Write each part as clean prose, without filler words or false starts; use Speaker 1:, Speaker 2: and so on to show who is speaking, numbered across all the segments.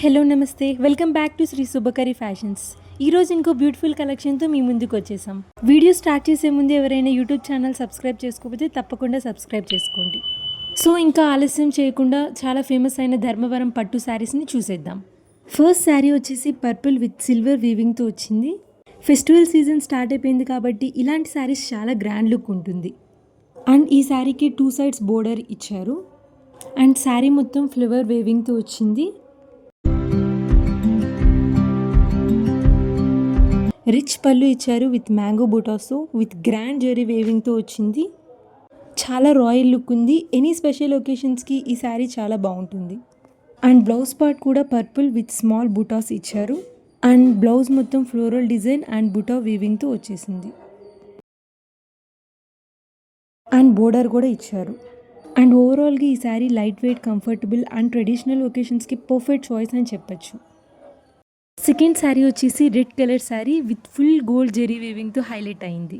Speaker 1: Hello నమస్తే, welcome back to Shri Shubhakari fashions. ఈరోజు ఇంకో బ్యూటిఫుల్ కలెక్షన్తో మీ ముందుకు వచ్చేసాం. వీడియో స్టార్ట్ చేసే ముందు ఎవరైనా యూట్యూబ్ ఛానల్ సబ్స్క్రైబ్ చేసుకోకపోతే తప్పకుండా సబ్స్క్రైబ్ చేసుకోండి. సో ఇంకా ఆలస్యం చేయకుండా చాలా ఫేమస్ అయిన ధర్మవరం పట్టు శారీస్ని చూసేద్దాం. ఫస్ట్ శారీ వచ్చేసి పర్పుల్ విత్ సిల్వర్ వీవింగ్తో వచ్చింది. ఫెస్టివల్ సీజన్ స్టార్ట్ అయిపోయింది కాబట్టి ఇలాంటి శారీస్ చాలా గ్రాండ్ లుక్ ఉంటుంది. అండ్ ఈ శారీకి 2 సైడ్స్ బోర్డర్ ఇచ్చారు. అండ్ శారీ మొత్తం ఫ్లవర్ వేవింగ్తో వచ్చింది. రిచ్ పళ్ళు ఇచ్చారు విత్ మ్యాంగో బూటాసు విత్ గ్రాండ్ జెరీ వేవింగ్తో వచ్చింది. చాలా రాయల్ లుక్ ఉంది. ఎనీ స్పెషల్ ఒకేషన్స్కి ఈ శారీ చాలా బాగుంటుంది. అండ్ బ్లౌజ్ పార్ట్ కూడా పర్పుల్ విత్ స్మాల్ బూటాస్ ఇచ్చారు. అండ్ బ్లౌజ్ మొత్తం ఫ్లోరల్ డిజైన్ అండ్ బూటా వీవింగ్తో వచ్చేసింది. అండ్ బోర్డర్ కూడా ఇచ్చారు. అండ్ ఓవరాల్గా ఈ sari light weight, comfortable and traditional ఒకేషన్స్కి పర్ఫెక్ట్ చాయిస్ అని చెప్పచ్చు. సెకండ్ శారీ వచ్చేసి red colour sari with full gold zari వేవింగ్తో హైలైట్ అయింది.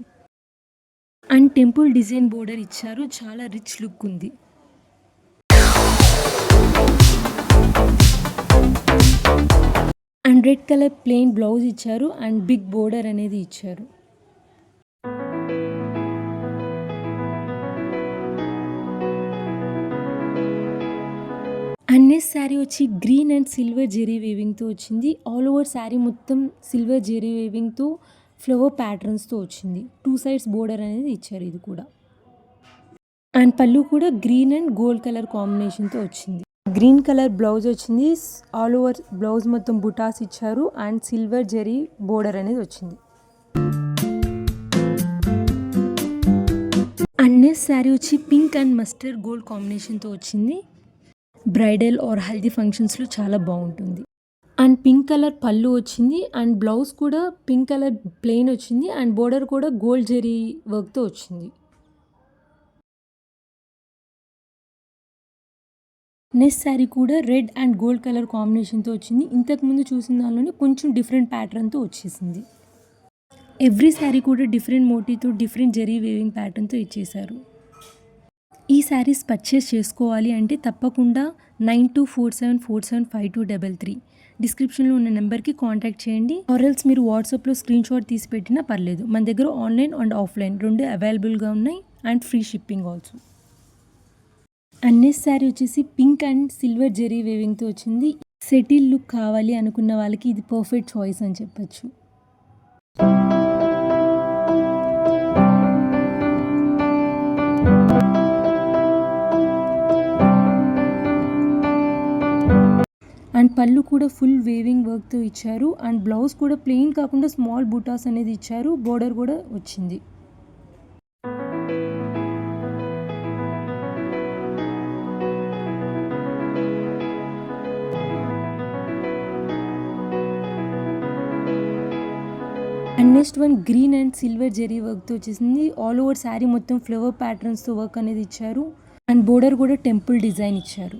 Speaker 1: అండ్ టెంపుల్ డిజైన్ బోర్డర్ ఇచ్చారు. చాలా రిచ్ లుక్ ఉంది. And red colour plain blouse ఇచ్చారు. అండ్ బిగ్ బోర్డర్ అనేది ఇచ్చారు. అండ్ నెక్స్ట్ శారీ వచ్చి గ్రీన్ అండ్ సిల్వర్ జెరీ వేవింగ్తో వచ్చింది. ఆల్ ఓవర్ శారీ మొత్తం సిల్వర్ జెరీ వేవింగ్తో ఫ్లవర్ ప్యాటర్న్స్తో వచ్చింది. 2 సైడ్స్ బోర్డర్ అనేది ఇచ్చారు ఇది కూడా. అండ్ పళ్ళు కూడా గ్రీన్ అండ్ గోల్డ్ కలర్ కాంబినేషన్తో వచ్చింది. గ్రీన్ కలర్ బ్లౌజ్ వచ్చింది. ఆల్ ఓవర్ బ్లౌజ్ మొత్తం బుటాస్ ఇచ్చారు. అండ్ సిల్వర్ జెరీ బోర్డర్ అనేది వచ్చింది. అండ్ నెక్స్ట్ శారీ వచ్చి పింక్ అండ్ మస్టర్డ్ గోల్డ్ కాంబినేషన్తో వచ్చింది. బ్రైడల్ ఆర్ హల్దీ ఫంక్షన్స్లో చాలా బాగుంటుంది. అండ్ పింక్ కలర్ పళ్ళు వచ్చింది. అండ్ బ్లౌజ్ కూడా పింక్ కలర్ ప్లెయిన్ వచ్చింది. అండ్ బోర్డర్ కూడా గోల్డ్ జెరీ వర్క్తో వచ్చింది. నెక్స్ట్ శారీ కూడా రెడ్ అండ్ గోల్డ్ కలర్ కాంబినేషన్తో వచ్చింది. ఇంతకుముందు చూసిన దానిలోనే కొంచెం డిఫరెంట్ ప్యాటర్న్తో వచ్చేసింది. ఎవ్రీ శారీ కూడా డిఫరెంట్ మోటివ్తో డిఫరెంట్ జెరీ వేవింగ్ ప్యాటర్న్తో ఇచ్చేశారు. ఈ శారీస్ పర్చేస్ చేసుకోవాలి అంటే తప్పకుండా 9247475233 డిస్క్రిప్షన్లో ఉన్న నెంబర్కి కాంటాక్ట్ చేయండి. ఆర్ఎల్స్ మీరు వాట్సాప్లో స్క్రీన్ షాట్ తీసి పెట్టినా పర్లేదు. మన దగ్గర ఆన్లైన్ అండ్ ఆఫ్లైన్ రెండు అవైలబుల్గా ఉన్నాయి. And free shipping also. And next sari వచ్చేసి పింక్ అండ్ సిల్వర్ జెరీ వేవింగ్తో వచ్చింది. సెటిల్ లుక్ కావాలి అనుకున్న వాళ్ళకి ఇది పర్ఫెక్ట్ చాయిస్ అని చెప్పచ్చు. అండ్ పళ్ళు కూడా ఫుల్ వేవింగ్ వర్క్తో ఇచ్చారు. అండ్ బ్లౌజ్ కూడా ప్లెయిన్ కాకుండా స్మాల్ బూటాస్ అనేది ఇచ్చారు. బోర్డర్ కూడా వచ్చింది. And next one green and silver zari వర్క్తో వచ్చేసింది. ఆల్ ఓవర్ శారీ మొత్తం ఫ్లవర్ ప్యాటర్న్స్తో వర్క్ అనేది ఇచ్చారు. అండ్ బోర్డర్ కూడా టెంపుల్ డిజైన్ ఇచ్చారు.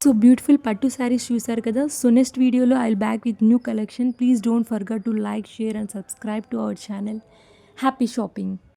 Speaker 1: సో బ్యూటిఫుల్ పట్టు శారీస్ చూసారు కదా. సో నెక్స్ట్ వీడియోలో I will back with new collection. Please don't forget to like, share and subscribe to our channel. Happy shopping.